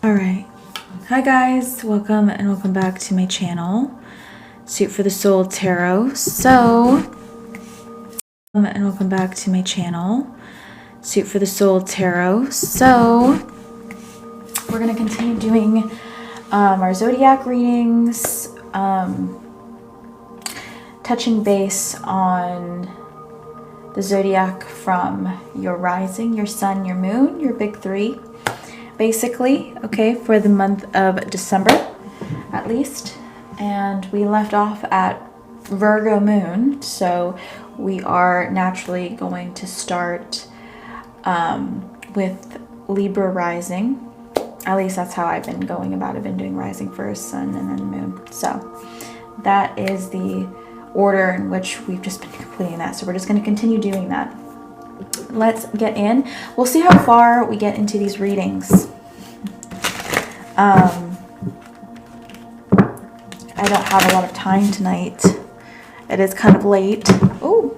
All right. Hi guys, welcome back to my channel, Suit for the Soul Tarot. Welcome back to my channel, Suit for the Soul Tarot. So we're going to continue doing our zodiac readings, touching base on the zodiac from your rising, your sun, your moon, your big three, basically, okay, for the month of December, at least. And we left off at Virgo moon, so we are naturally going to start with Libra rising. At least that's how I've been going about it. I've been doing rising first, sun, and then moon. So that is the order in which we've just been completing that. So we're just going to continue doing that. Let's get in. We'll see how far we get into these readings. I don't have a lot of time tonight. It is kind of late. Oh,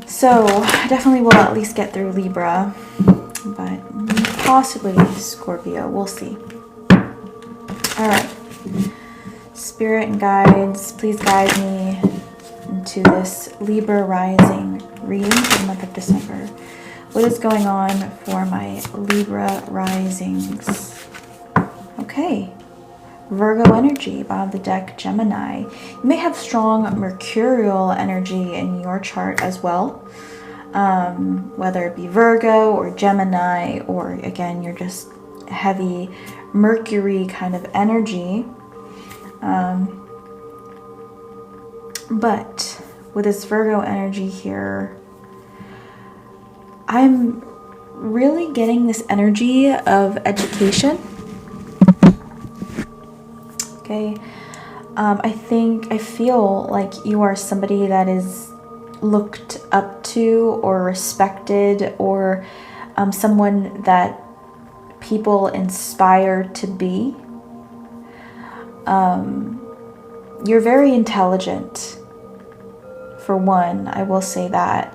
so I definitely will at least get through Libra, but possibly Scorpio. We'll see. All right. Spirit and guides, please guide me into this Libra rising reading for the month of December. What is going on for my Libra risings? Okay. Virgo energy, bottom of the deck, Gemini. You may have strong mercurial energy in your chart as well. Whether it be Virgo or Gemini, or again, you're just heavy Mercury kind of energy. But with this Virgo energy here, I'm really getting this energy of education. Okay. I feel like you are somebody that is looked up to or respected, or someone that people inspire to be. You're very intelligent, for one, I will say that,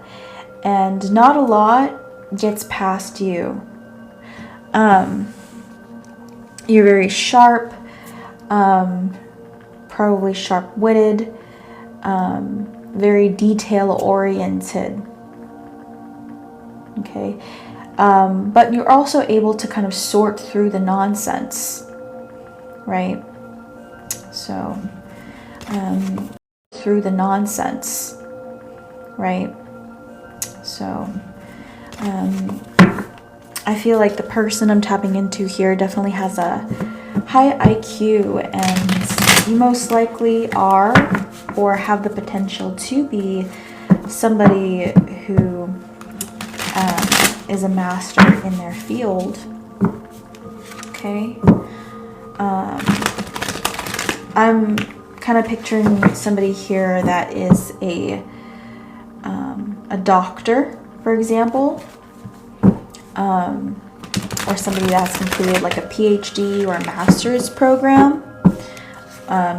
and not a lot gets past you. You're very sharp, probably sharp-witted, very detail-oriented, okay? But you're also able to kind of sort through the nonsense, right? So, through the nonsense, right? So, I feel like the person I'm tapping into here definitely has a high IQ, and you most likely are or have the potential to be somebody who is a master in their field. Okay. I'm kind of picturing somebody here that is a doctor, for example, or somebody that's completed like a PhD or a master's program,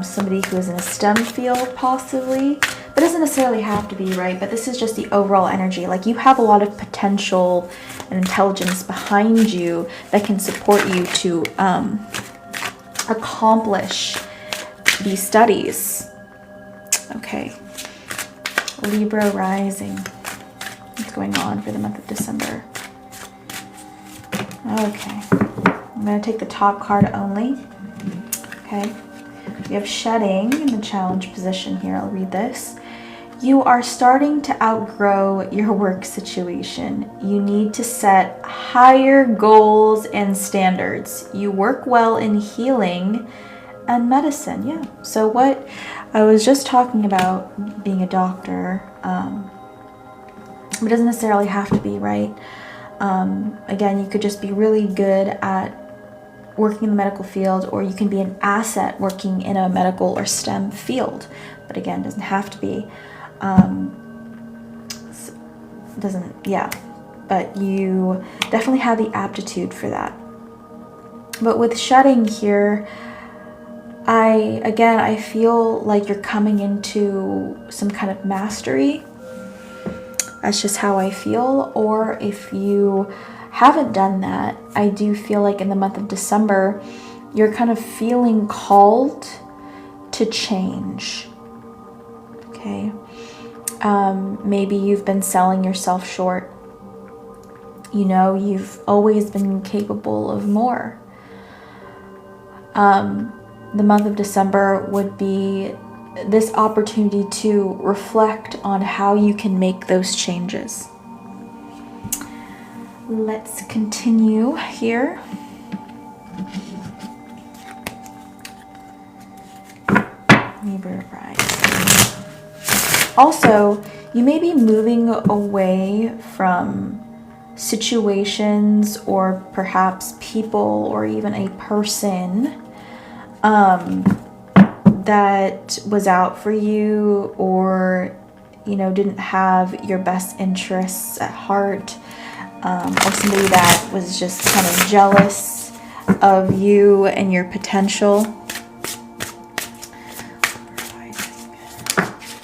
somebody who is in a STEM field possibly, but doesn't necessarily have to be, right? But this is just the overall energy. Like, you have a lot of potential and intelligence behind you that can support you to accomplish these studies. Okay. Libra rising. What's going on for the month of December? Okay. I'm going to take the top card only. Okay. We have shedding in the challenge position here. I'll read this. You are starting to outgrow your work situation. You need to set higher goals and standards. You work well in healing and medicine. Yeah. So what I was just talking about, being a doctor, it doesn't necessarily have to be, right? Again, you could just be really good at working in the medical field, or you can be an asset working in a medical or STEM field. But again, doesn't have to be. But you definitely have the aptitude for that. But with shedding here, I feel like you're coming into some kind of mastery. That's just how I feel. Or if you haven't done that, I do feel like in the month of December, you're kind of feeling called to change. Okay. Maybe you've been selling yourself short. You know, you've always been capable of more. The month of December would be this opportunity to reflect on how you can make those changes. Let's continue here. Libra rising. Also, you may be moving away from situations or perhaps people or even a person that was out for you, or didn't have your best interests at heart, or somebody that was just kind of jealous of you and your potential.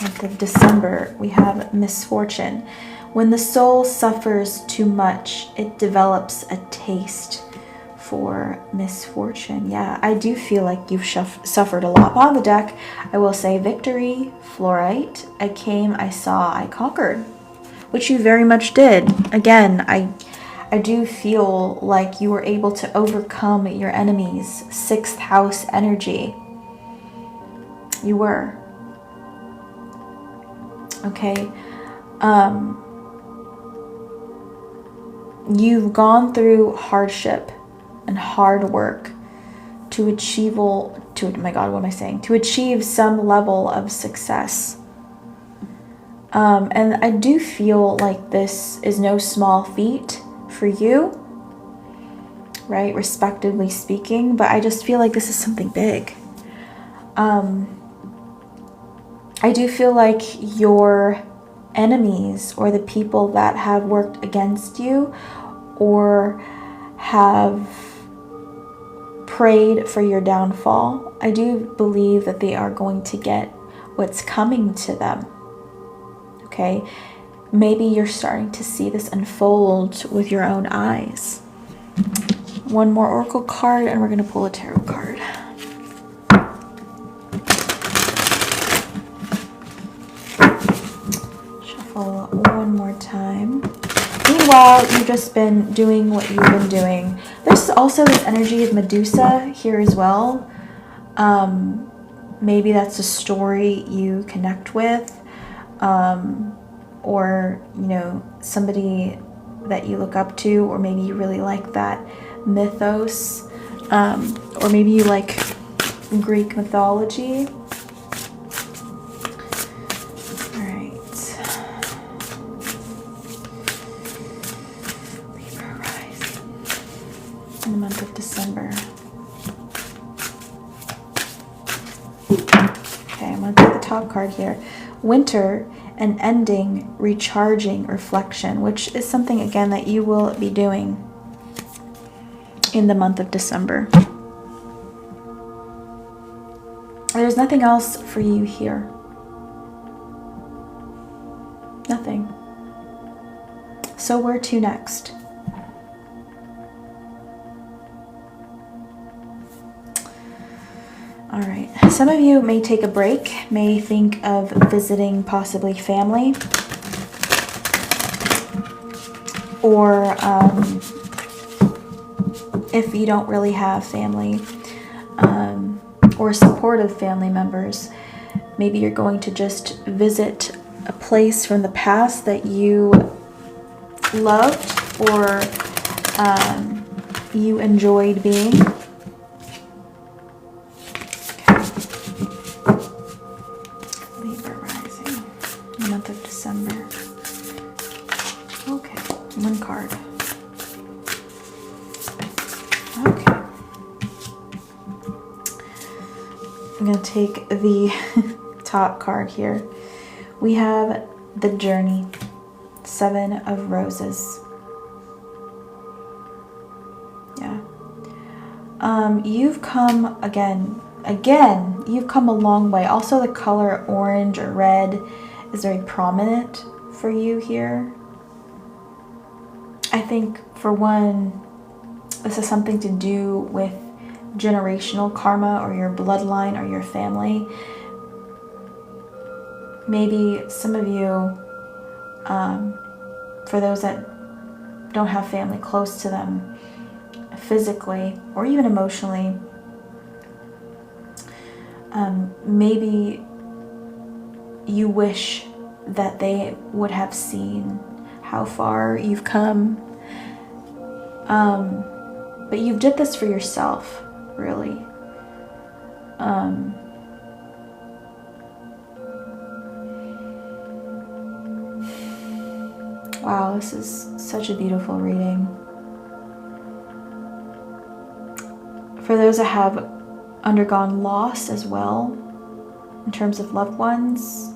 Month of December, we have misfortune. When the soul suffers too much, it develops a taste for misfortune. Yeah, I do feel like you've suffered a lot. On the deck, I will say victory, fluorite. I came, I saw, I conquered, which you very much did. Again, I do feel like you were able to overcome your enemies. 6th house energy. You were. Okay. You've gone through hardship and hard work to achieve to achieve some level of success. And I do feel like this is no small feat for you, right? Respectively speaking, but I just feel like this is something big. I do feel like your enemies or the people that have worked against you or have prayed for your downfall, I do believe that they are going to get what's coming to them. Okay? Maybe you're starting to see this unfold with your own eyes. One more oracle card and we're going to pull a tarot card. Shuffle one more time. Meanwhile, you've just been doing what you've been doing. There's also this energy of Medusa here as well. Maybe that's a story you connect with, or somebody that you look up to, or maybe you really like that mythos, or maybe you like Greek mythology. In the month of December. Okay, I'm going to take the top card here. Winter, an ending, recharging, reflection, which is something, again, that you will be doing in the month of December. There's nothing else for you here. Nothing. So where to next? All right, some of you may take a break, may think of visiting possibly family, or if you don't really have family, or supportive family members, maybe you're going to just visit a place from the past that you loved or you enjoyed being. Month of December. Okay, one card. Okay. I'm going to take the top card here. We have the Journey, 7 of Roses. Yeah. You've come again, you've come a long way. Also the color orange or red is very prominent for you here. I think for one, this has something to do with generational karma or your bloodline or your family. Maybe some of you, for those that don't have family close to them physically or even emotionally, maybe you wish that they would have seen how far you've come. But you did this for yourself, really. Wow, this is such a beautiful reading. For those that have undergone loss as well, in terms of loved ones,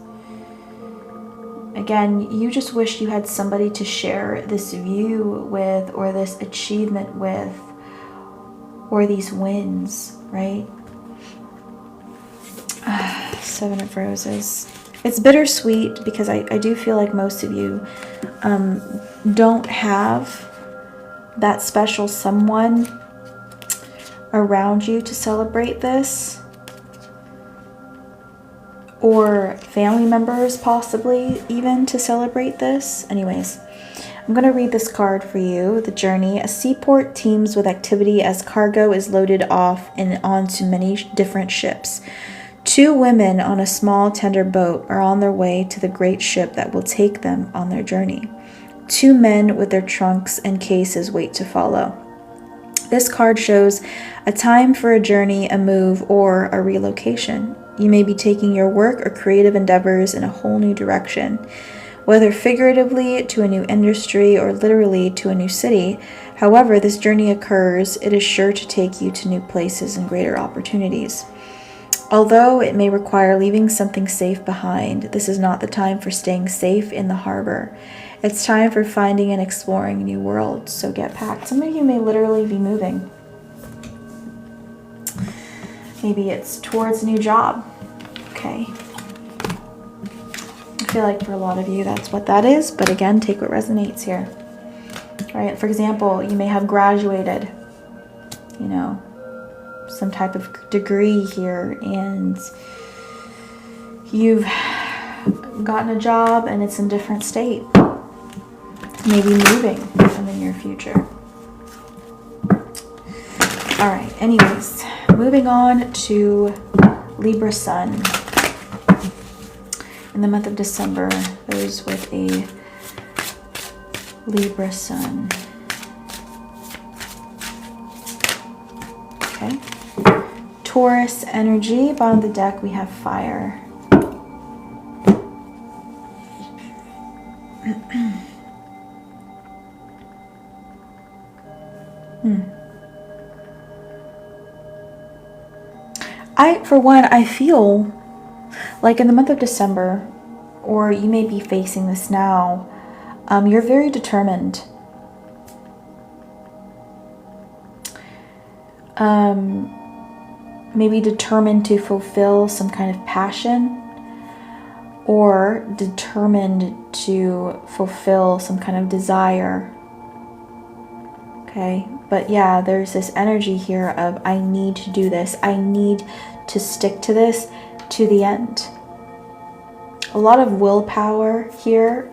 again, you just wish you had somebody to share this view with, or this achievement with, or these wins, right? Seven of Roses. It's bittersweet because I do feel like most of you don't have that special someone around you to celebrate this, or family members possibly even to celebrate this. Anyways, I'm going to read this card for you. The Journey. A seaport teems with activity as cargo is loaded off and onto many different ships. Two women on a small tender boat are on their way to the great ship that will take them on their journey. Two men with their trunks and cases wait to follow. This card shows a time for a journey, a move, or a relocation. You may be taking your work or creative endeavors in a whole new direction. Whether figuratively to a new industry or literally to a new city, however this journey occurs, it is sure to take you to new places and greater opportunities. Although it may require leaving something safe behind, this is not the time for staying safe in the harbor. It's time for finding and exploring new worlds, so get packed. Some of you may literally be moving. Maybe it's towards a new job. Okay. I feel like for a lot of you that's what that is, but again, take what resonates here. All right, for example, you may have graduated, you know, some type of degree here, and you've gotten a job and it's in a different state. Maybe moving in the near future. All right, anyways, moving on to Libra Sun. In the month of December, those with a Libra Sun. Okay. Taurus energy. Bottom of the deck, we have fire. For one, I feel like in the month of December, or you may be facing this now, you're very determined. Maybe determined to fulfill some kind of passion, or determined to fulfill some kind of desire. Okay, but yeah, there's this energy here of I need to do this. I need to stick to this to the end. A lot of willpower here,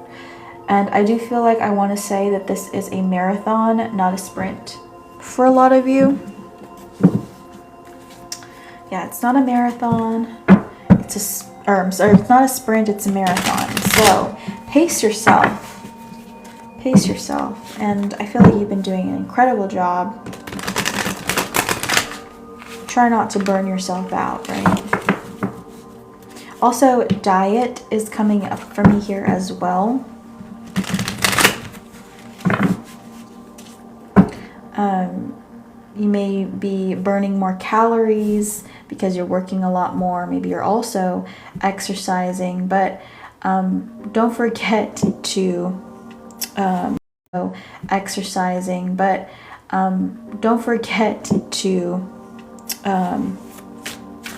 and I do feel like I want to say that this is a marathon, not a sprint. For a lot of you, yeah, it's not a marathon. It's not a sprint. It's a marathon. So pace yourself. Pace yourself, and I feel like you've been doing an incredible job. Try not to burn yourself out, right? Also, diet is coming up for me here as well. You may be burning more calories because you're working a lot more. Maybe you're also exercising, but don't forget to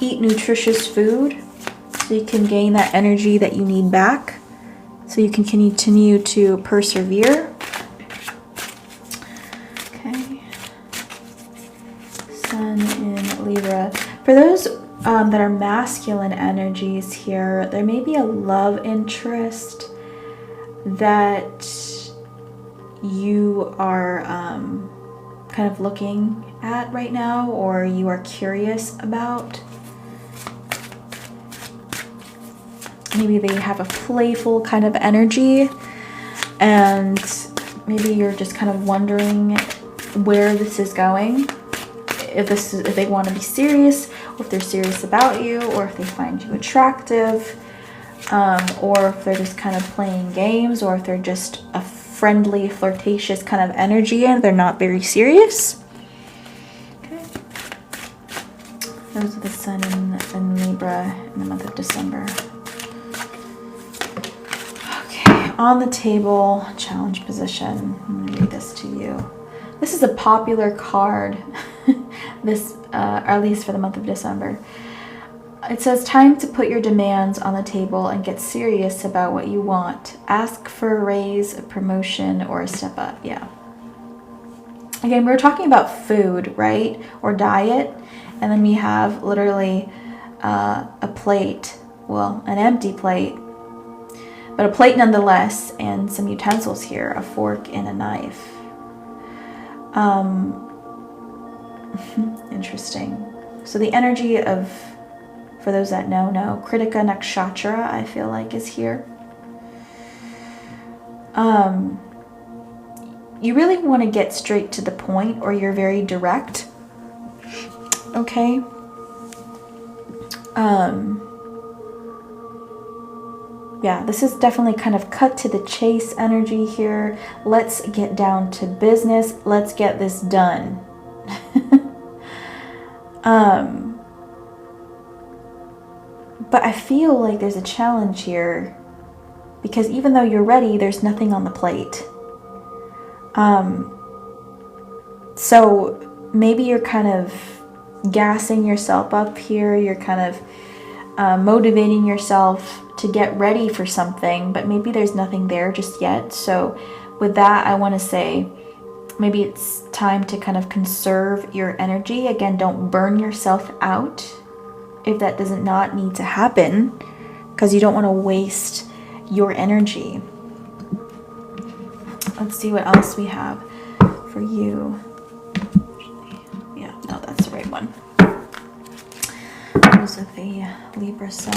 eat nutritious food so you can gain that energy that you need back, so you can continue to persevere. Sun in Libra. For those that are masculine energies here, there may be a love interest that you are kind of looking at right now, or you are curious about. Maybe they have a playful kind of energy, and maybe you're just kind of wondering where this is going. If they want to be serious, or if they're serious about you, or if they find you attractive, or if they're just kind of playing games, or if they're just a friendly, flirtatious kind of energy and they're not very serious. Okay. Those are the Sun in Libra in the month of December. Okay, on the table, challenge position. I'm going to read this to you. This is a popular card, this, or at least for the month of December. It says, time to put your demands on the table and get serious about what you want. Ask for a raise, a promotion, or a step up. Yeah. Again, we were talking about food, right? Or diet. And then we have literally a plate. Well, an empty plate. But a plate nonetheless. And some utensils here. A fork and a knife. Interesting. So the energy of, for those that know, Kritika Nakshatra, I feel like, is here. You really want to get straight to the point, or you're very direct. Okay. Yeah, this is definitely kind of cut to the chase energy here. Let's get down to business. Let's get this done. But I feel like there's a challenge here, because even though you're ready, there's nothing on the plate. So maybe you're kind of gassing yourself up here. You're kind of motivating yourself to get ready for something, but maybe there's nothing there just yet. So with that, I want to say maybe it's time to kind of conserve your energy. Again, don't burn yourself out if that does not need to happen, because you don't want to waste your energy. Let's see what else we have for you. Yeah, no, that's the right one. Those are the Libra Sun.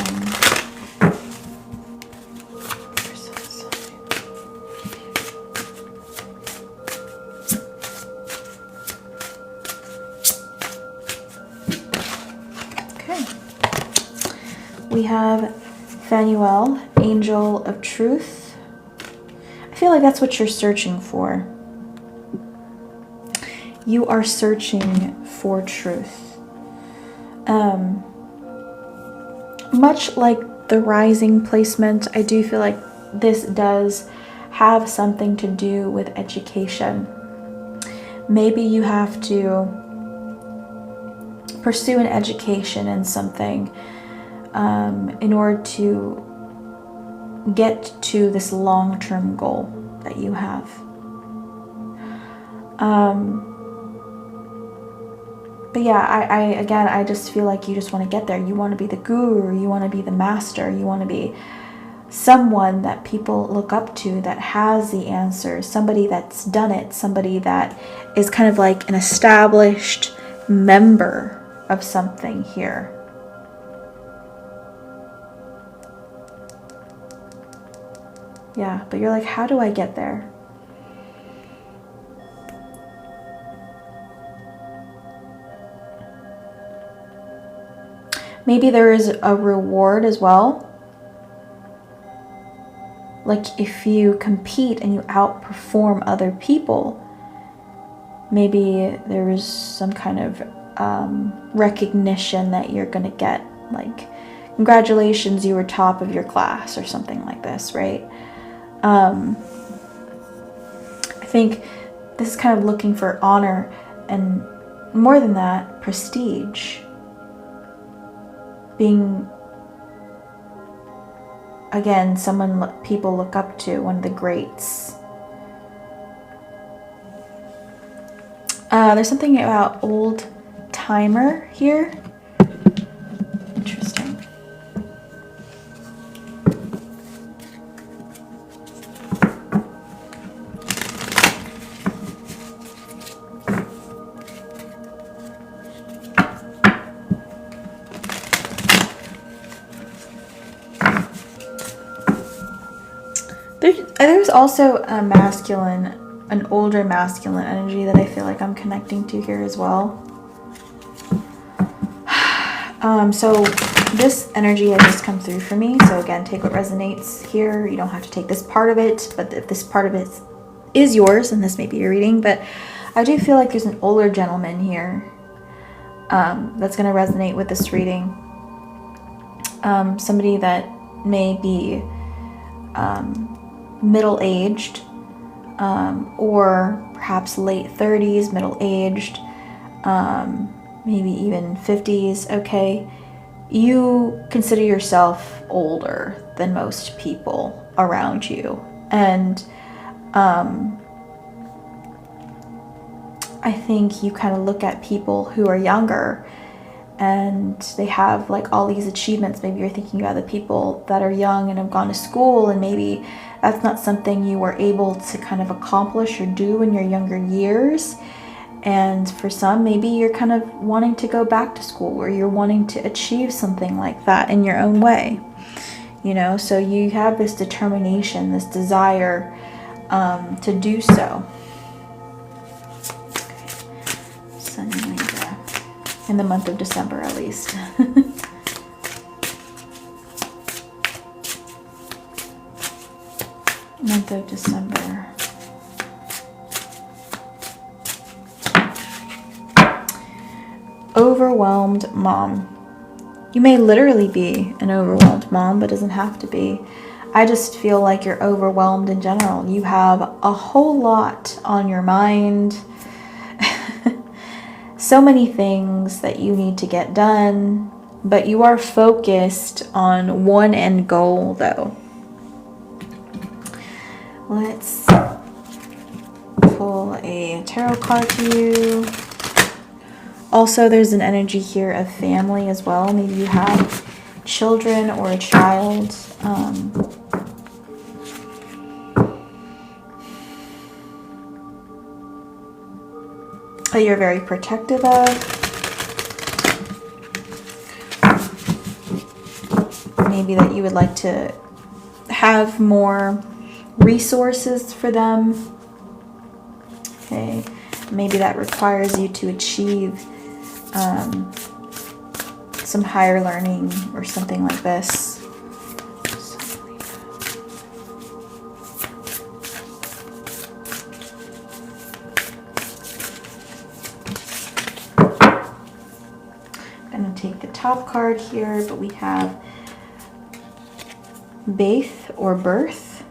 We have Phanuel, Angel of Truth. I feel like that's what you're searching for. You are searching for truth. Much like the rising placement, I do feel like this does have something to do with education. Maybe you have to pursue an education in something in order to get to this long-term goal that you have. But yeah, I just feel like you just want to get there. You want to be the guru, you want to be the master, you want to be someone that people look up to, that has the answers, somebody that's done it, somebody that is kind of like an established member of something here. Yeah, but you're like, how do I get there? Maybe there is a reward as well. Like if you compete and you outperform other people, maybe there is some kind of recognition that you're going to get. Like, congratulations, you were top of your class or something like this, right? I think this is kind of looking for honor, and more than that, prestige. Being, again, someone people look up to, one of the greats. There's something about old timer here. Interesting. There's also a masculine, an older masculine energy that I feel like I'm connecting to here as well. So this energy has just come through for me. So again, take what resonates here. You don't have to take this part of it, but if this part of it is yours, and this may be your reading, but I do feel like there's an older gentleman here that's going to resonate with this reading. Somebody that may be middle-aged, or perhaps late 30s, middle-aged, maybe even 50s, okay? You consider yourself older than most people around you. And I think you kind of look at people who are younger and they have like all these achievements. Maybe you're thinking about the people that are young and have gone to school, and maybe that's not something you were able to kind of accomplish or do in your younger years. And for some, maybe you're kind of wanting to go back to school, or you're wanting to achieve something like that in your own way. You know, so you have this determination, this desire to do so. Okay. Sun and Libra. In the month of December, at least. Month of December. Overwhelmed mom. You may literally be an overwhelmed mom, but doesn't have to be. I just feel like you're overwhelmed in general. You have a whole lot on your mind. So many things that you need to get done, but you are focused on one end goal though. Let's pull a tarot card to you. Also, there's an energy here of family as well. Maybe you have children or a child. That you're very protective of. Maybe that you would like to have more resources for them. Okay, maybe that requires you to achieve some higher learning or something like this. I'm going to take the top card here, but we have Baith or birth.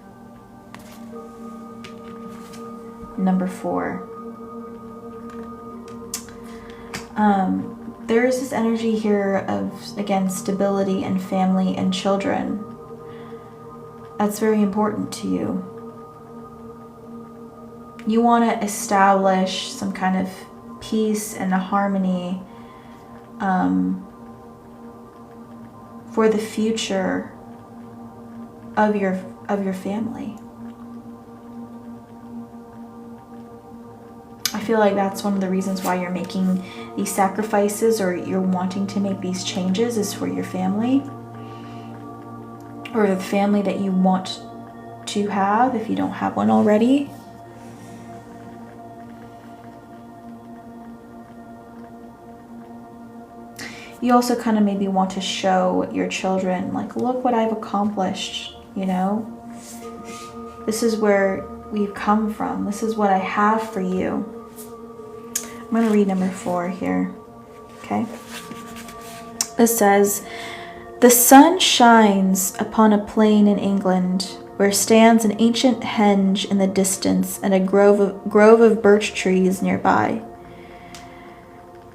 Number 4. There is this energy here of, again, stability and family and children. That's very important to you. You want to establish some kind of peace and a harmony for the future of your family. I feel like that's one of the reasons why you're making these sacrifices, or you're wanting to make these changes, is for your family, or the family that you want to have if you don't have one already. You also kind of maybe want to show your children, like, look what I've accomplished, you know? This is where we've come from. This is what I have for you. I'm going to read number 4 here, okay? It says, "The sun shines upon a plain in England, where stands an ancient henge in the distance and a grove of birch trees nearby.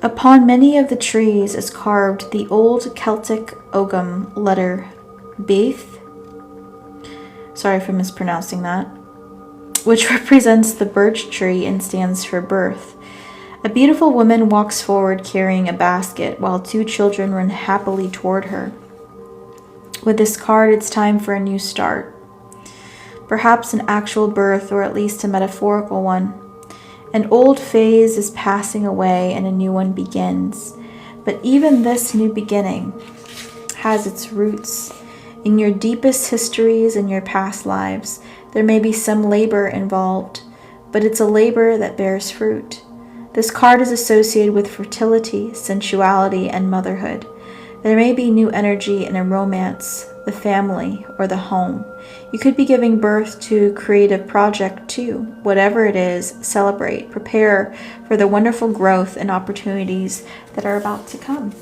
Upon many of the trees is carved the old Celtic ogham letter Baith," sorry for mispronouncing that, "which represents the birch tree and stands for birth. A beautiful woman walks forward carrying a basket while two children run happily toward her. With this card, it's time for a new start. Perhaps an actual birth, or at least a metaphorical one. An old phase is passing away and a new one begins. But even this new beginning has its roots in your deepest histories and your past lives. There may be some labor involved, but it's a labor that bears fruit. This card is associated with fertility, sensuality, and motherhood. There may be new energy in a romance, the family, or the home. You could be giving birth to a creative project too. Whatever it is, celebrate. Prepare for the wonderful growth and opportunities that are about to come.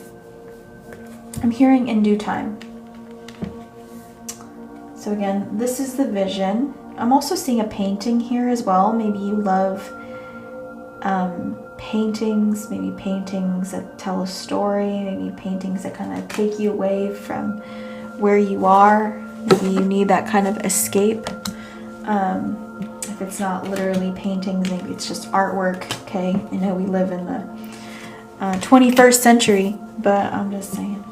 I'm hearing in due time. So again, this is the vision. I'm also seeing a painting here as well. Maybe you love paintings, maybe paintings that tell a story, maybe paintings that kind of take you away from where you are. Maybe you need that kind of escape. If it's not literally paintings, maybe it's just artwork. Okay, I know we live in the 21st century, but I'm just saying.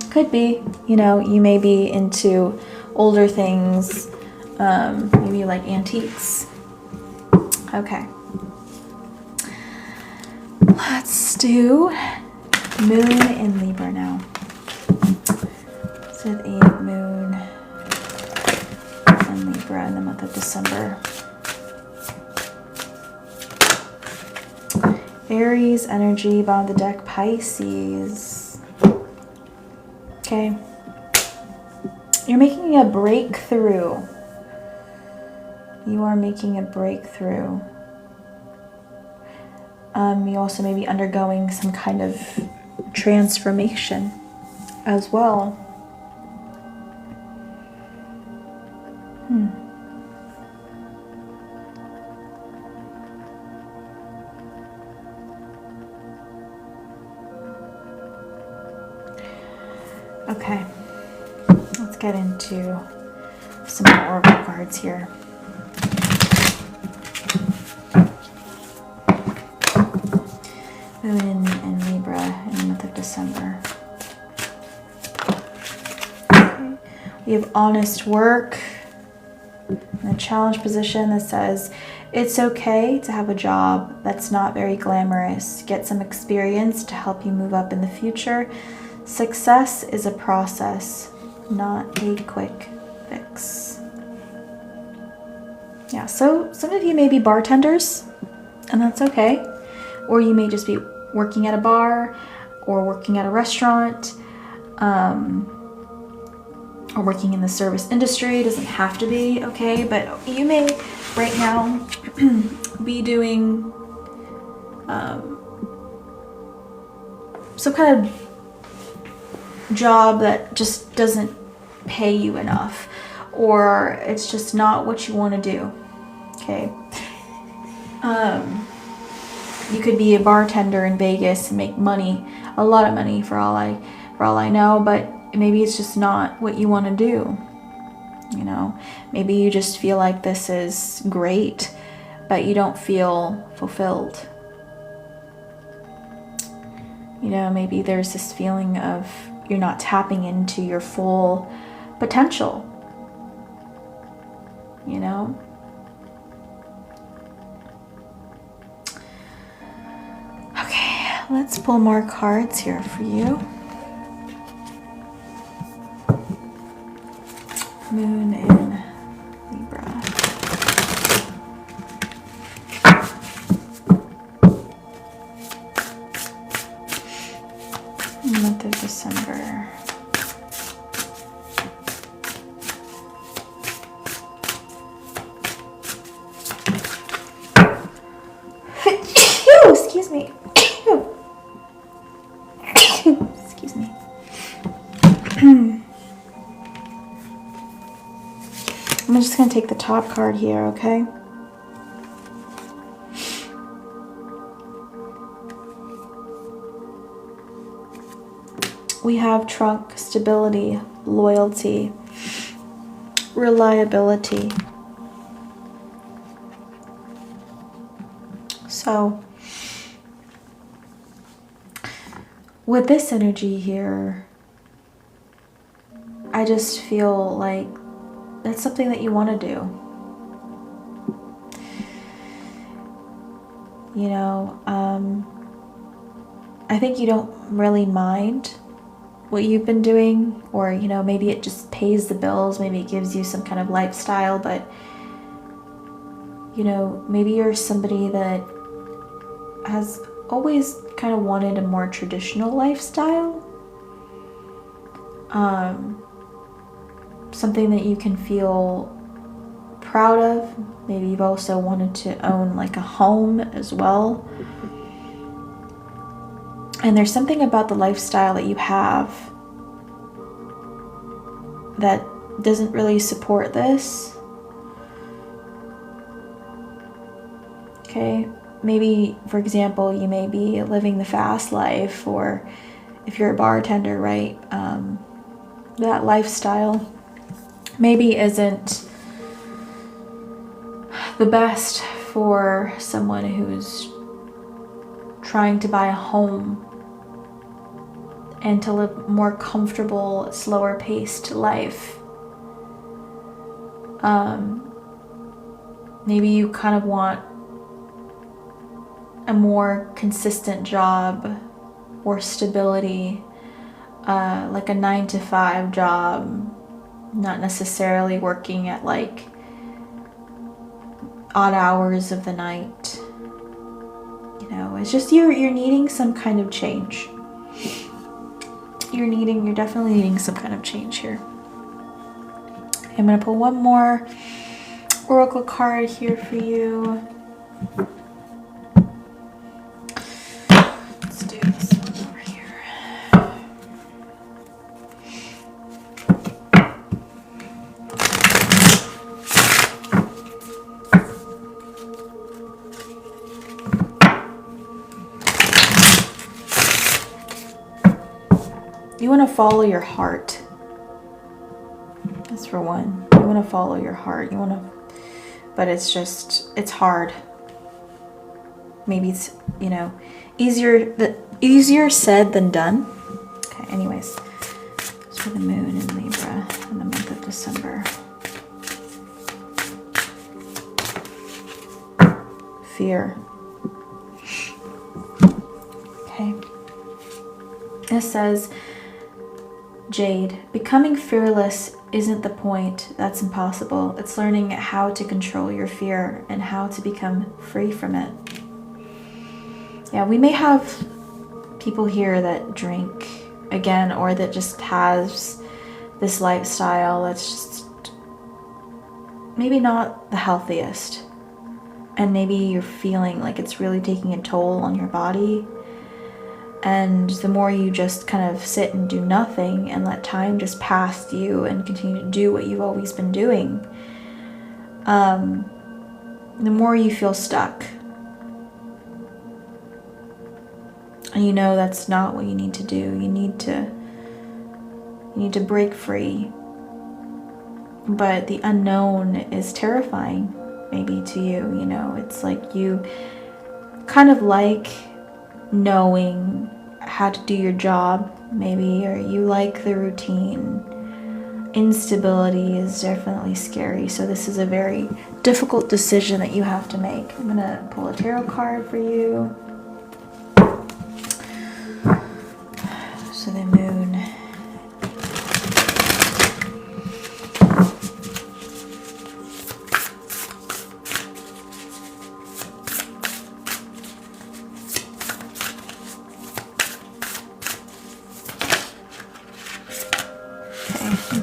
Could be, you know, you may be into older things, maybe you like antiques. Okay. Let's do Moon in Libra now. So the Moon in Libra in the month of December. Aries energy, bottom of the deck, Pisces. Okay. You're making a breakthrough. You are making a breakthrough. You also may be undergoing some kind of transformation as well. Okay, let's get into some more oracle cards here. Moon in Libra in the month of December. Okay. We have honest work in a challenge position that says it's okay to have a job that's not very glamorous. Get some experience to help you move up in the future. Success is a process, not a quick fix. Yeah, so some of you may be bartenders, and that's okay. Or you may just be working at a bar or working at a restaurant, or working in the service industry. It doesn't have to be, okay? But you may right now be doing some kind of job that just doesn't pay you enough, or it's just not what you want to do, okay? You could be a bartender in Vegas and make money, a lot of money for all I know, but maybe it's just not what you want to do. You know, maybe you just feel like this is great, but you don't feel fulfilled. You know, maybe there's this feeling of you're not tapping into your full potential. You know? Okay, let's pull more cards here for you. Moon in Libra. Month of December. Excuse me. Excuse me. I'm just going to take the top card here, okay? We have trunk, stability, loyalty, reliability. So, with this energy here, I just feel like that's something that you want to do. You know, I think you don't really mind what you've been doing, or, you know, maybe it just pays the bills, maybe it gives you some kind of lifestyle, but, you know, maybe you're somebody that has always kind of wanted a more traditional lifestyle. Something that you can feel proud of. Maybe you've also wanted to own like a home as well. And there's something about the lifestyle that you have that doesn't really support this. Okay, maybe, for example, you may be living the fast life, or if you're a bartender, right, that lifestyle maybe isn't the best for someone who's trying to buy a home and to live a more comfortable, slower paced life. Maybe you kind of want a more consistent job or stability, like a 9-to-5 job, not necessarily working at like odd hours of the night. You know, it's just you're needing some kind of change. You're definitely needing some kind of change here. I'm gonna pull one more oracle card here for you. Let's do this one over here. You want to follow your heart. That's for one. You want to follow your heart. But it's hard. Maybe it's, you know, easier said than done. Okay, anyways. It's for the moon in Libra in the month of December. Fear. Okay. It says, Jade, becoming fearless isn't the point. That's impossible. It's learning how to control your fear and how to become free from it. Yeah, we may have people here that drink again, or that just has this lifestyle that's just maybe not the healthiest. And maybe you're feeling like it's really taking a toll on your body. And the more you just kind of sit and do nothing and let time just pass you and continue to do what you've always been doing, the more you feel stuck. And you know that's not what you need to do. You need to break free. But the unknown is terrifying, maybe to you, you know. It's like you kind of like knowing how to do your job, maybe, or you like the routine. Instability is definitely scary, so this is a very difficult decision that you have to make. I'm gonna pull a tarot card for you. So the moon.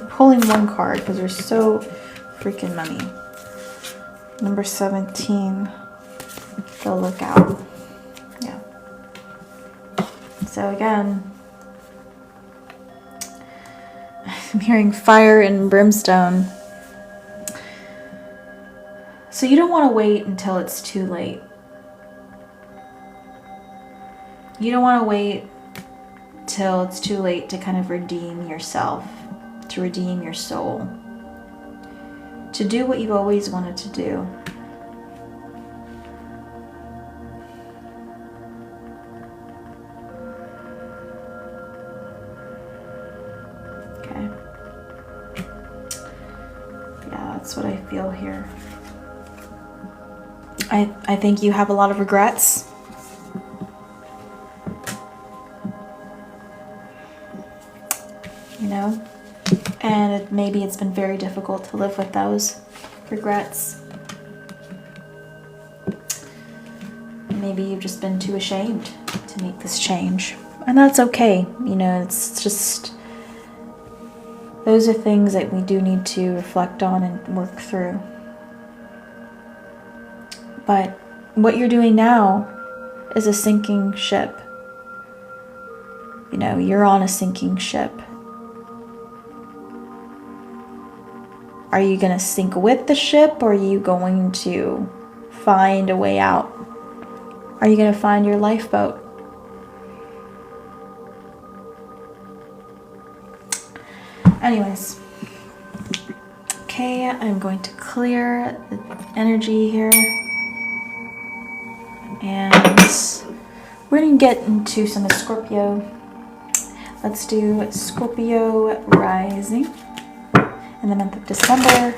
Pulling one card because there's so freaking many. Number 17, the lookout. Yeah. So again, I'm hearing fire and brimstone. So you don't want to wait until it's too late. You don't want to wait till it's too late to kind of redeem yourself, to redeem your soul, to do what you've always wanted to do. That's what I feel here. I think you have a lot of regrets. You know? And maybe it's been very difficult to live with those regrets. Maybe you've just been too ashamed to make this change. And that's okay. You know, it's just... those are things that we do need to reflect on and work through. But what you're doing now is a sinking ship. You know, you're on a sinking ship. Are you going to sink with the ship, or are you going to find a way out? Are you going to find your lifeboat? Anyways. Okay, I'm going to clear the energy here. And we're going to get into some Scorpio. Let's do Scorpio rising in the month of December.